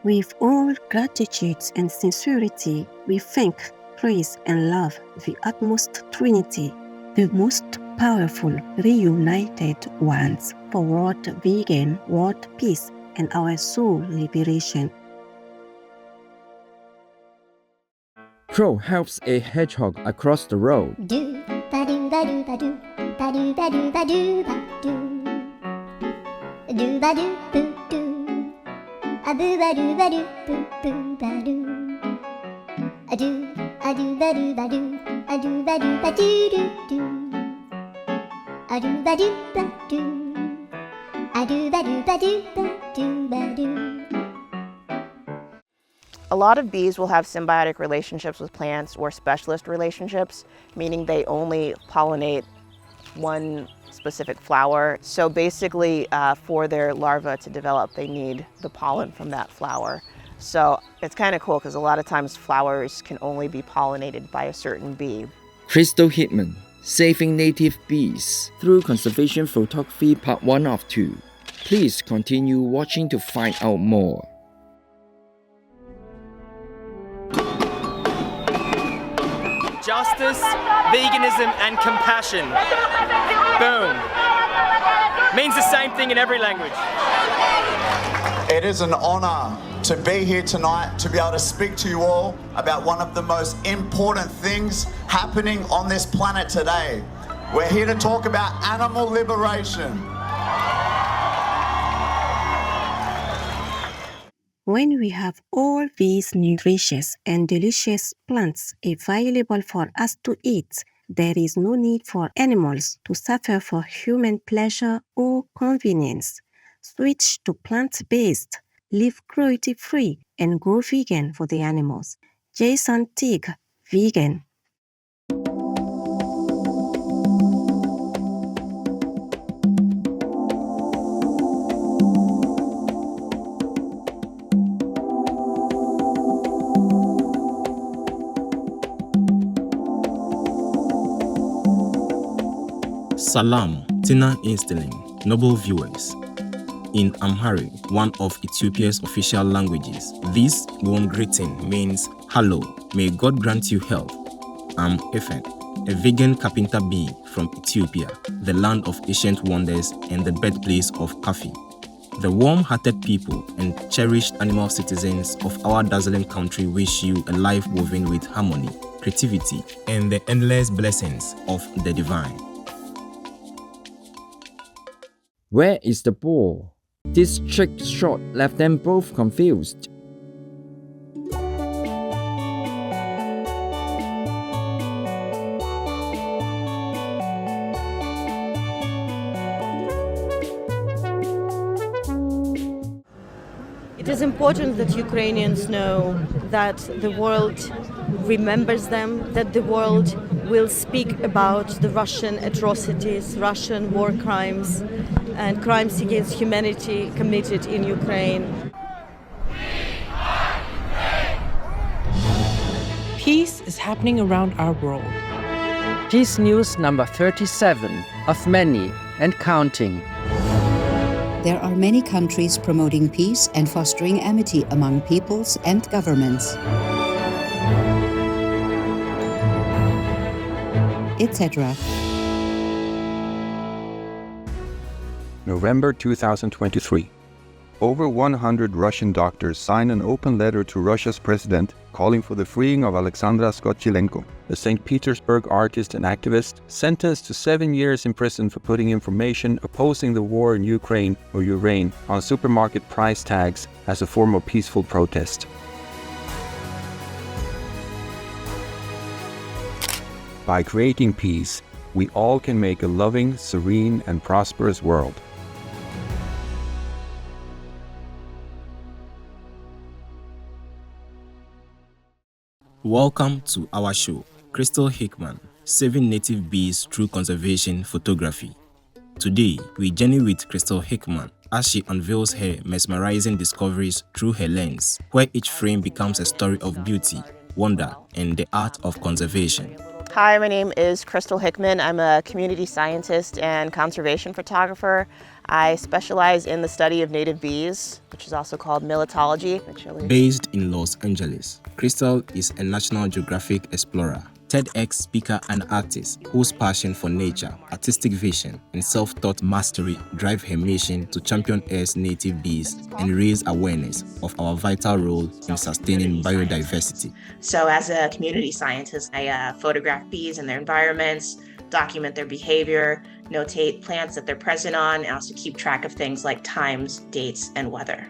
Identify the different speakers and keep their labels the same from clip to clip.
Speaker 1: With all gratitude and sincerity, we thank, praise, and love the utmost Trinity, the most powerful reunited ones for world vegan, world peace, and our soul liberation.
Speaker 2: Crow helps a hedgehog across the road.
Speaker 3: Do-ba-do-ba-do-ba-do, ba-do-ba-do-ba-do-ba-do. Do-ba-do-boo-doo. A-boo-ba-do-ba-do-boo-boo-ba-do. A-do-ba-do-ba-do, a-do-ba-do-ba-do-doo-doo. A-do-ba-do-ba-do, a-do-ba-do-ba-do-ba-do-ba-do.
Speaker 4: A lot of bees will have symbiotic relationships with plants or specialist relationships, meaning they only pollinate one specific flower. So basically, for their larvae to develop, they need the pollen from that flower. So it's kind of cool because a lot of times flowers can only be pollinated by a certain bee.
Speaker 2: Krystle Hickman, Saving Native Bees through Conservation Photography Part 1 of 2. Please continue watching to find out more.
Speaker 5: Justice, veganism, and compassion. Boom. Means the same thing in every language.
Speaker 6: It is an honor to be here tonight to be able to speak to you all about one of the most important things happening on this planet today. We're here to talk about animal liberation.
Speaker 1: When we have all these nutritious and delicious plants available for us to eat, there is no need for animals to suffer for human pleasure or convenience. Switch to plant-based, live cruelty-free, and go vegan for the animals. Jason Teague, vegan.
Speaker 7: Salam, Tina Instilling, noble viewers. In Amharic, one of Ethiopia's official languages, this warm greeting means hello, may God grant you health. I'm Efen, a vegan carpenter bee from Ethiopia, the land of ancient wonders and the birthplace of coffee. The warm-hearted people and cherished animal citizens of our dazzling country wish you a life woven with harmony, creativity, and the endless blessings of the divine.
Speaker 2: Where is the ball? This trick shot left them both confused.
Speaker 8: It is important that Ukrainians know that the world remembers them, that the world will speak about the Russian atrocities, Russian war crimes, and crimes against humanity committed in Ukraine.
Speaker 9: Peace is happening around our world.
Speaker 10: Peace News number 37 of many and counting.
Speaker 11: There are many countries promoting peace and fostering amity among peoples and governments, etc.
Speaker 12: November 2023. Over 100 Russian doctors signed an open letter to Russia's president calling for the freeing of Alexandra Skotchelenko, the St. Petersburg artist and activist sentenced to 7 years in prison for putting information opposing the war in Ukraine on supermarket price tags as a form of peaceful protest. By creating peace, we all can make a loving, serene, and prosperous world.
Speaker 7: Welcome to our show, Krystle Hickman, Saving Native Bees Through Conservation Photography. Today, we journey with Krystle Hickman as she unveils her mesmerizing discoveries through her lens, where each frame becomes a story of beauty, wonder, and the art of conservation.
Speaker 4: Hi, my name is Krystle Hickman. I'm a community scientist and conservation photographer. I specialize in the study of native bees, which is also called milletology.
Speaker 7: Based in Los Angeles, Krystle is a National Geographic explorer, TEDx speaker and artist whose passion for nature, artistic vision, and self-taught mastery drive her mission to champion Earth's native bees and raise awareness of our vital role in sustaining biodiversity.
Speaker 13: So as a community scientist, I photograph bees and their environments, document their behavior, notate plants that they're present on, and also keep track of things like times, dates, and weather.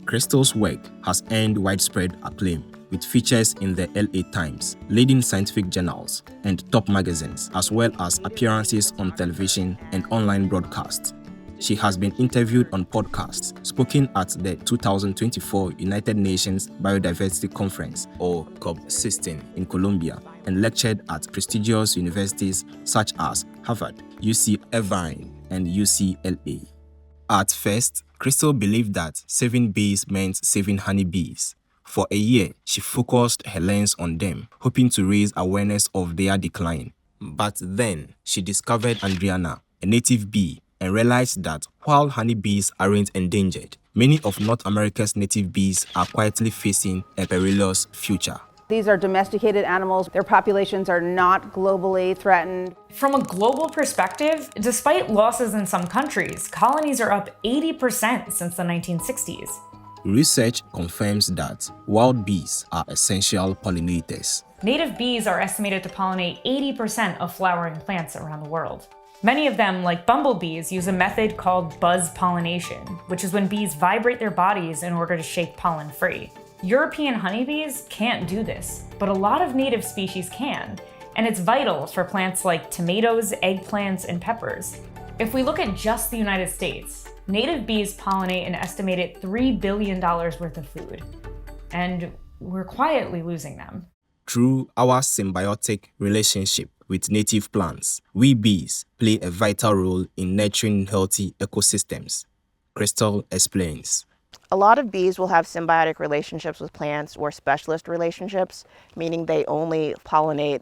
Speaker 7: Krystle's work has earned widespread acclaim, with features in the LA Times, leading scientific journals, and top magazines, as well as appearances on television and online broadcasts. She has been interviewed on podcasts, spoken at the 2024 United Nations Biodiversity Conference, or COP16, in Colombia, and lectured at prestigious universities such as Harvard, UC Irvine, and UCLA. At first, Krystle believed that saving bees meant saving honeybees. For a year, she focused her lens on them, hoping to raise awareness of their decline. But then, she discovered Adriana, a native bee, and realized that while honeybees aren't endangered, many of North America's native bees are quietly facing a perilous future.
Speaker 14: These are domesticated animals. Their populations are not globally threatened.
Speaker 15: From a global perspective, despite losses in some countries, colonies are up 80% since the 1960s.
Speaker 7: Research confirms that wild bees are essential pollinators.
Speaker 15: Native bees are estimated to pollinate 80% of flowering plants around the world. Many of them, like bumblebees, use a method called buzz pollination, which is when bees vibrate their bodies in order to shake pollen free. European honeybees can't do this, but a lot of native species can, and it's vital for plants like tomatoes, eggplants, and peppers. If we look at just the United States, native bees pollinate an estimated $3 billion worth of food, and we're quietly losing them.
Speaker 7: Through our symbiotic relationship with native plants, we bees play a vital role in nurturing healthy ecosystems. Krystle explains.
Speaker 4: A lot of bees will have symbiotic relationships with plants or specialist relationships, meaning they only pollinate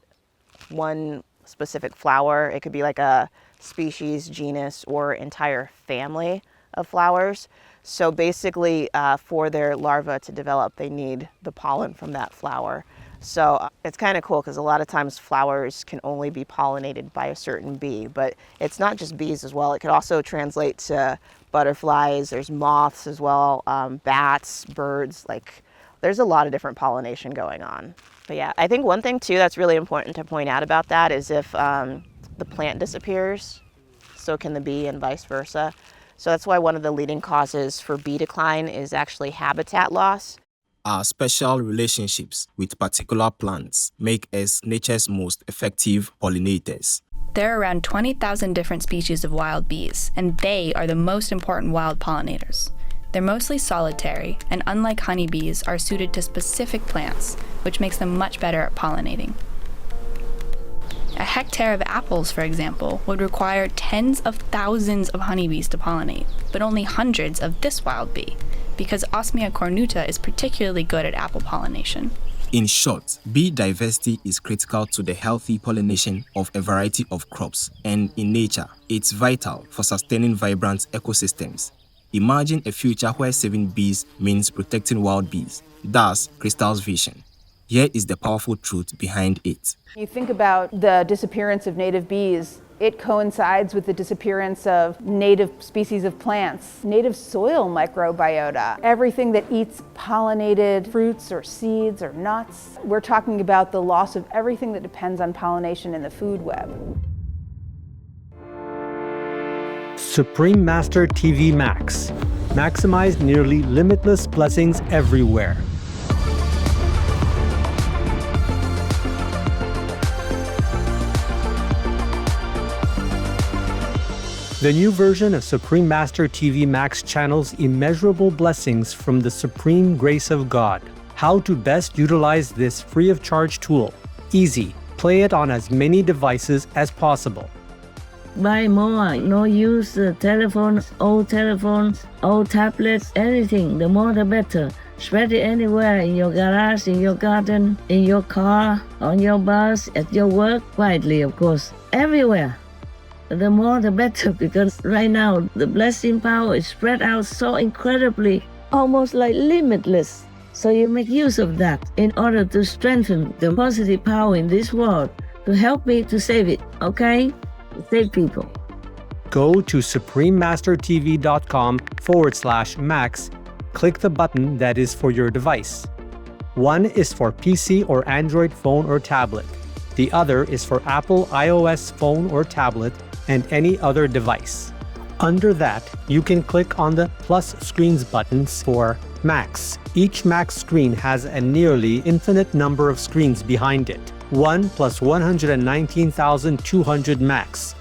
Speaker 4: one specific flower. It could be like a species, genus, or entire family of flowers. So basically, for their larvae to develop, they need the pollen from that flower. So it's kind of cool because a lot of times flowers can only be pollinated by a certain bee, but it's not just bees as well. It could also translate to butterflies, there's moths as well, bats, birds, like there's a lot of different pollination going on. But yeah, I think one thing too that's really important to point out about that is if the plant disappears, so can the bee and vice versa. So that's why one of the leading causes for bee decline is actually habitat loss.
Speaker 7: Our special relationships with particular plants make us nature's most effective pollinators.
Speaker 16: There are around 20,000 different species of wild bees, and they are the most important wild pollinators. They're mostly solitary, and unlike honeybees, are suited to specific plants, which makes them much better at pollinating. A hectare of apples, for example, would require tens of thousands of honeybees to pollinate, but only hundreds of this wild bee, because Osmia cornuta is particularly good at apple pollination.
Speaker 7: In short, bee diversity is critical to the healthy pollination of a variety of crops, and in nature, it's vital for sustaining vibrant ecosystems. Imagine a future where saving bees means protecting wild bees. That's Krystle's vision. Here is the powerful truth behind it.
Speaker 14: You think about the disappearance of native bees, it coincides with the disappearance of native species of plants, native soil microbiota, everything that eats pollinated fruits or seeds or nuts. We're talking about the loss of everything that depends on pollination in the food web.
Speaker 17: Supreme Master TV Max. Maximize nearly limitless blessings everywhere. The new version of Supreme Master TV Max channels immeasurable blessings from the supreme grace of God. How to best utilize this free of charge tool. Easy. Play it on as many devices as possible.
Speaker 18: Buy more, no use telephones, old tablets, anything, the more the better. Spread it anywhere, in your garage, in your garden, in your car, on your bus, at your work, widely of course, everywhere. the more the better, because right now the blessing power is spread out so incredibly, almost like limitless. So you make use of that in order to strengthen the positive power in this world, to help me to save it, okay? Save people.
Speaker 17: Go to suprememastertv.com/max, click the button that is for your device. One is for PC or Android phone or tablet. The other is for Apple iOS phone or tablet and any other device. Under that, you can click on the plus screens buttons for Max. Each Max screen has a nearly infinite number of screens behind it. 1 plus 119,200 Max.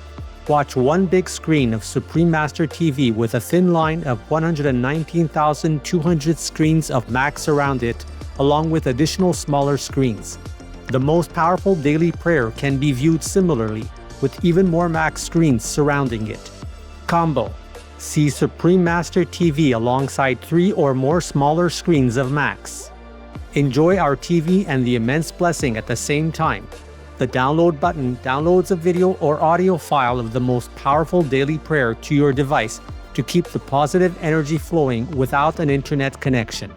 Speaker 17: Watch one big screen of Supreme Master TV with a thin line of 119,200 screens of Max around it, along with additional smaller screens. The most powerful daily prayer can be viewed similarly, with even more Max screens surrounding it. Combo. See Supreme Master TV alongside 3 or more smaller screens of Max. Enjoy our TV and the immense blessing at the same time. The download button downloads a video or audio file of the most powerful daily prayer to your device to keep the positive energy flowing without an internet connection.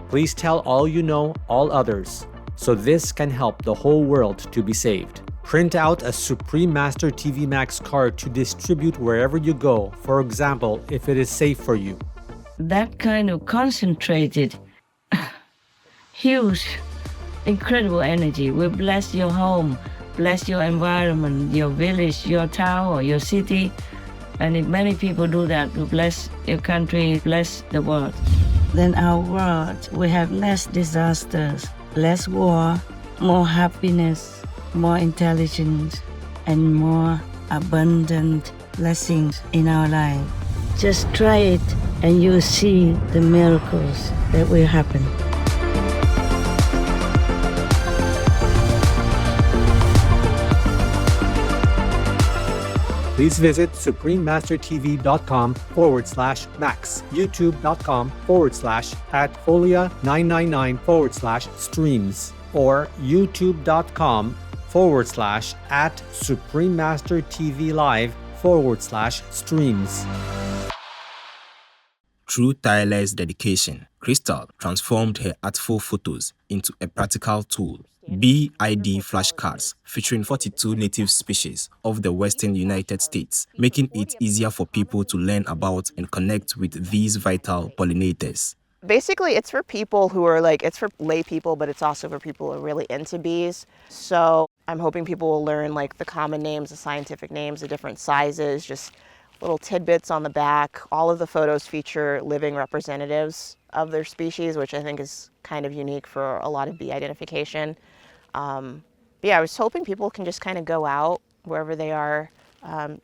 Speaker 17: Please tell all you know, all others, so this can help the whole world to be saved. Print out a Supreme Master TV Max card to distribute wherever you go, for example, if it is safe for you.
Speaker 18: That kind of concentrated, huge, incredible energy will bless your home, bless your environment, your village, your town, or your city. And if many people do that, will bless your country, bless the world. Then our world will have less disasters, less war, more happiness, more intelligence, and more abundant blessings in our life. Just try it and you'll see the miracles that will happen.
Speaker 17: Please visit suprememastertv.com/max, youtube.com/@folia999/streams, or youtube.com/@suprememastertvlive/streams.
Speaker 7: Through tireless dedication, Krystle transformed her artful photos into a practical tool. BID flashcards featuring 42 native species of the western United States, making it easier for people to learn about and connect with these vital pollinators.
Speaker 4: Basically, it's for people who are it's for lay people, but it's also for people who are really into bees. So I'm hoping people will learn the common names, the scientific names, the different sizes, just little tidbits on the back. All of the photos feature living representatives of their species, which I think is kind of unique for a lot of bee identification. I was hoping people can just kind of go out wherever they are,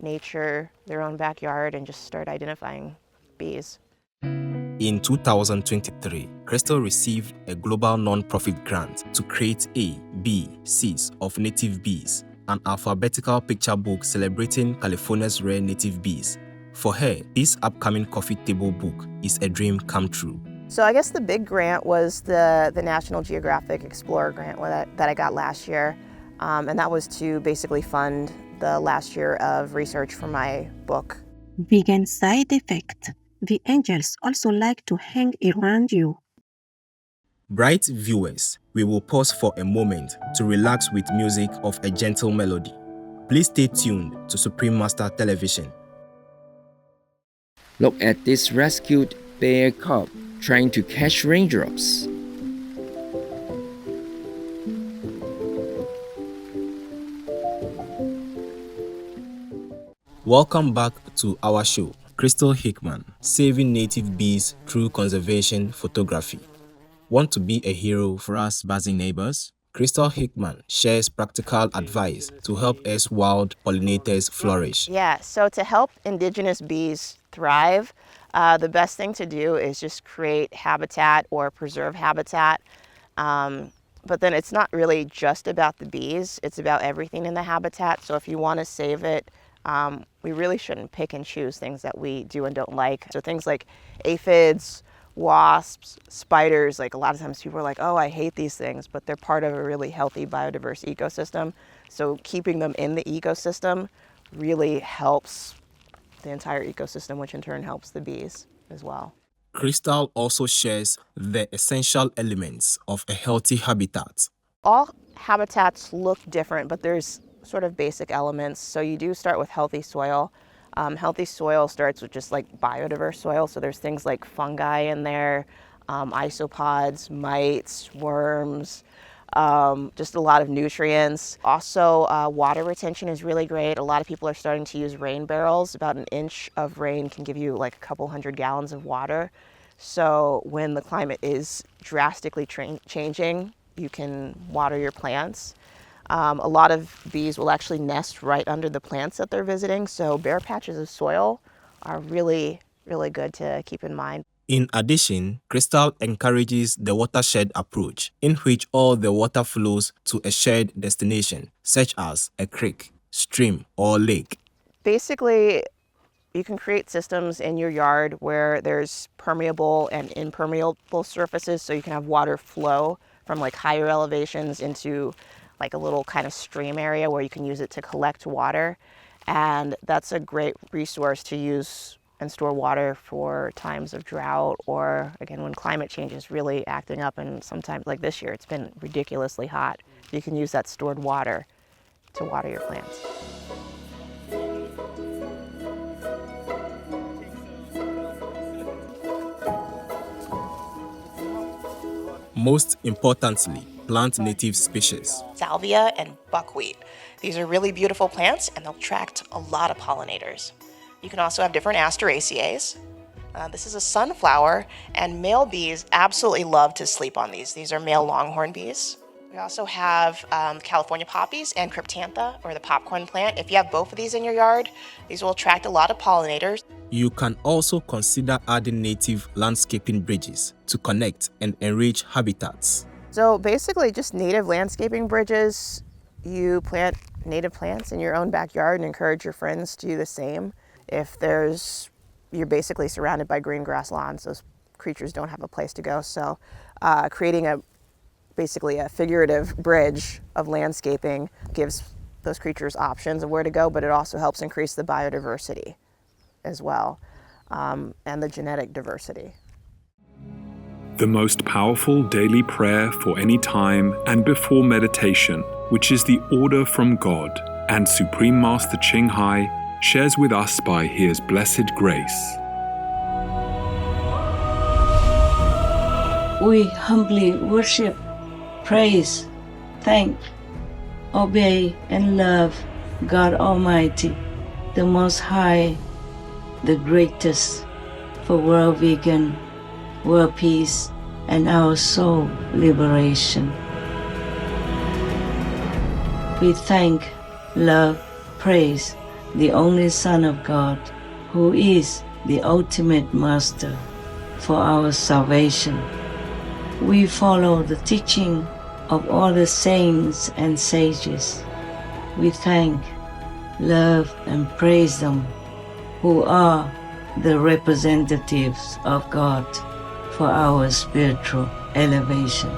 Speaker 4: nature, their own backyard, and just start identifying bees.
Speaker 7: In 2023, Krystle received a global non-profit grant to create A, B, Cs of native bees, an alphabetical picture book celebrating California's rare native bees. For her, this upcoming coffee table book is a dream come true.
Speaker 4: So I guess the big grant was the National Geographic Explorer grant that I got last year, and that was to basically fund the last year of research for my book.
Speaker 1: Vegan side effect. The angels also like to hang around you.
Speaker 7: Bright viewers, we will pause for a moment to relax with music of a gentle melody. Please stay tuned to Supreme Master Television.
Speaker 2: Look at this rescued bear cub trying to catch raindrops.
Speaker 7: Welcome back to our show, Krystle Hickman, Saving Native Bees Through Conservation Photography. Want to be a hero for us buzzing neighbors? Krystle Hickman shares practical advice to help us wild pollinators flourish.
Speaker 4: Yeah, so to help indigenous bees thrive, the best thing to do is just create habitat or preserve habitat. But then it's not really just about the bees, it's about everything in the habitat. So if you want to save it, we really shouldn't pick and choose things that we do and don't like. So things like aphids, wasps, spiders, a lot of times people are like, oh, I hate these things, but they're part of a really healthy biodiverse ecosystem. So keeping them in the ecosystem really helps the entire ecosystem, which in turn helps the bees as well.
Speaker 7: Krystle also shares the essential elements of a healthy habitat.
Speaker 4: All habitats look different, but there's sort of basic elements. So you do start with healthy soil. Healthy soil starts with just like biodiverse soil. So there's things like fungi in there, isopods, mites, worms, just a lot of nutrients. Also, water retention is really great. A lot of people are starting to use rain barrels. About an inch of rain can give you like a couple hundred gallons of water. So when the climate is drastically changing, you can water your plants. A lot of bees will actually nest right under the plants that they're visiting. So bare patches of soil are really, really good to keep in mind.
Speaker 7: In addition, Krystle encourages the watershed approach, in which all the water flows to a shared destination, such as a creek, stream, or lake.
Speaker 4: Basically, you can create systems in your yard where there's permeable and impermeable surfaces, so you can have water flow from like higher elevations into like a little kind of stream area where you can use it to collect water. And that's a great resource to use and store water for times of drought, or again when climate change is really acting up, and sometimes like this year it's been ridiculously hot. You can use that stored water to water your plants.
Speaker 7: Most importantly, plant native species.
Speaker 13: Salvia and buckwheat. These are really beautiful plants and they'll attract a lot of pollinators. You can also have different Asteraceae. This is a sunflower, and male bees absolutely love to sleep on these. These are male longhorn bees. We also have California poppies and Cryptantha, or the popcorn plant. If you have both of these in your yard, these will attract a lot of pollinators.
Speaker 7: You can also consider adding native landscaping bridges to connect and enrich habitats.
Speaker 4: So basically just native landscaping bridges. You plant native plants in your own backyard and encourage your friends to do the same. If you're basically surrounded by green grass lawns, those creatures don't have a place to go. So creating basically a figurative bridge of landscaping gives those creatures options of where to go, but it also helps increase the biodiversity as well, and the genetic diversity.
Speaker 19: The most powerful daily prayer for any time and before meditation, which is the order from God, and Supreme Master Ching Hai shares with us by His blessed grace.
Speaker 18: We humbly worship, praise, thank, obey, and love God Almighty, the Most High, the greatest, for world vegan, world peace, and our soul liberation. We thank, love, praise the only Son of God, who is the ultimate Master for our salvation. We follow the teaching of all the saints and sages. We thank, love, and praise them, who are the representatives of God for our spiritual elevation.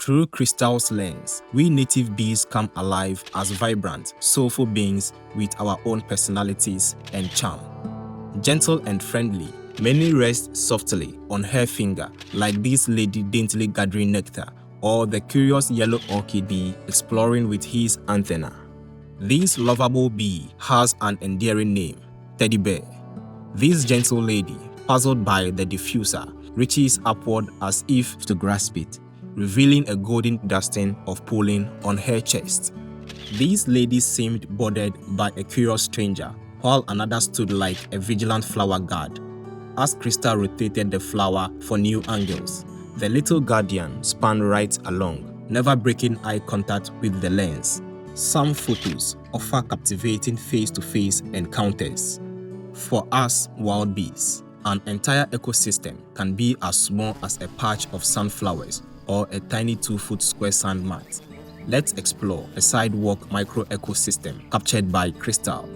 Speaker 7: Through Krystle's lens, we native bees come alive as vibrant, soulful beings with our own personalities and charm. Gentle and friendly, many rest softly on her finger, like this lady daintily gathering nectar, or the curious yellow orchid bee exploring with his antenna. This lovable bee has an endearing name, Teddy Bear. This gentle lady, puzzled by the diffuser, reaches upward as if to grasp it, revealing a golden dusting of pollen on her chest. These ladies seemed bothered by a curious stranger, while another stood like a vigilant flower guard. As Krystle rotated the flower for new angles, the little guardian span right along, never breaking eye contact with the lens. Some photos offer captivating face-to-face encounters. For us wild bees, an entire ecosystem can be as small as a patch of sunflowers or a tiny 2-foot square sand mat. Let's explore a sidewalk microecosystem captured by Krystle.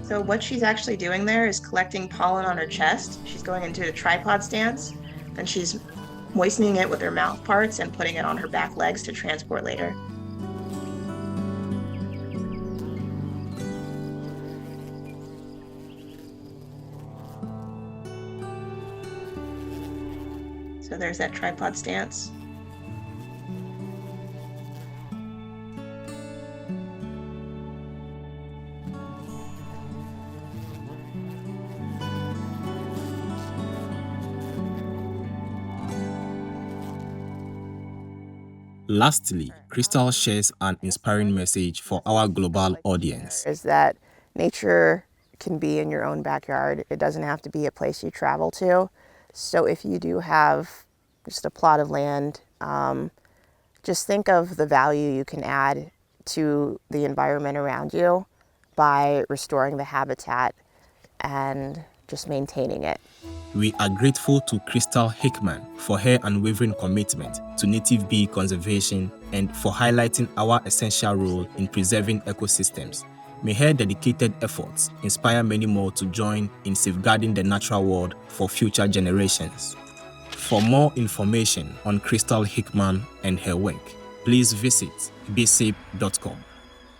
Speaker 13: So what she's actually doing there is collecting pollen on her chest. She's going into a tripod stance, then she's moistening it with her mouth parts and putting it on her back legs to transport later. So there's that tripod stance.
Speaker 7: Lastly, Krystle shares an inspiring message for our global audience.
Speaker 4: Is that nature can be in your own backyard. It doesn't have to be a place you travel to. So if you do have just a plot of land, just think of the value you can add to the environment around you by restoring the habitat and just maintaining it.
Speaker 7: We are grateful to Krystle Hickman for her unwavering commitment to native bee conservation and for highlighting our essential role in preserving ecosystems. May her dedicated efforts inspire many more to join in safeguarding the natural world for future generations. For more information on Krystle Hickman and her work, please visit bsip.com.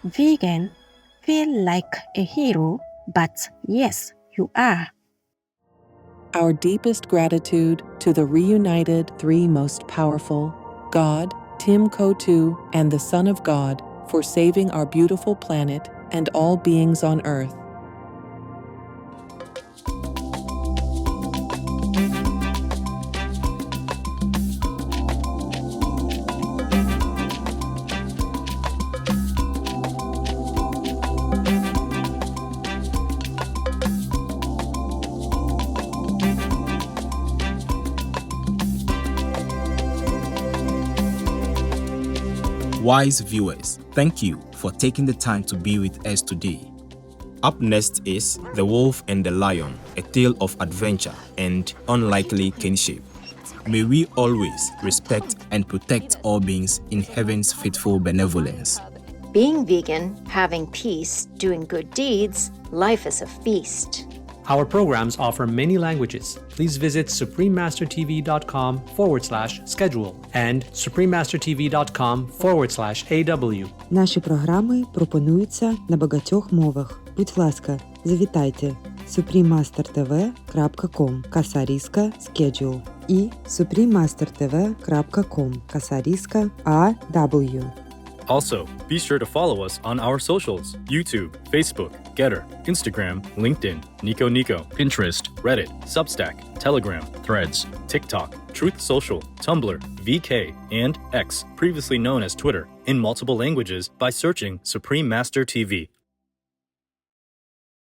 Speaker 1: Vegan, feel like a hero, but yes, you are.
Speaker 9: Our deepest gratitude to the reunited three most powerful, God, p1o2, and the Son of God, for saving our beautiful planet and all beings on Earth.
Speaker 7: Wise viewers, thank you for taking the time to be with us today. Up next is The Wolf and the Lion, a tale of adventure and unlikely kinship. May we always respect and protect all beings in heaven's faithful benevolence.
Speaker 20: Being vegan, having peace, doing good deeds, life is a feast.
Speaker 17: Our programs offer many languages. Please visit suprememastertv.com/schedule and suprememastertv.com/AW.
Speaker 21: Наші програми пропонуються на багатьох мовах. Будь ласка, завітайте suprememastertv.com /schedule і suprememastertv.com /AW.
Speaker 22: Also, be sure to follow us on our socials: YouTube, Facebook, Getter, Instagram, LinkedIn, Nico, Pinterest, Reddit, Substack, Telegram, Threads, TikTok, Truth Social, Tumblr, VK, and X, previously known as Twitter, in multiple languages by searching Supreme Master TV.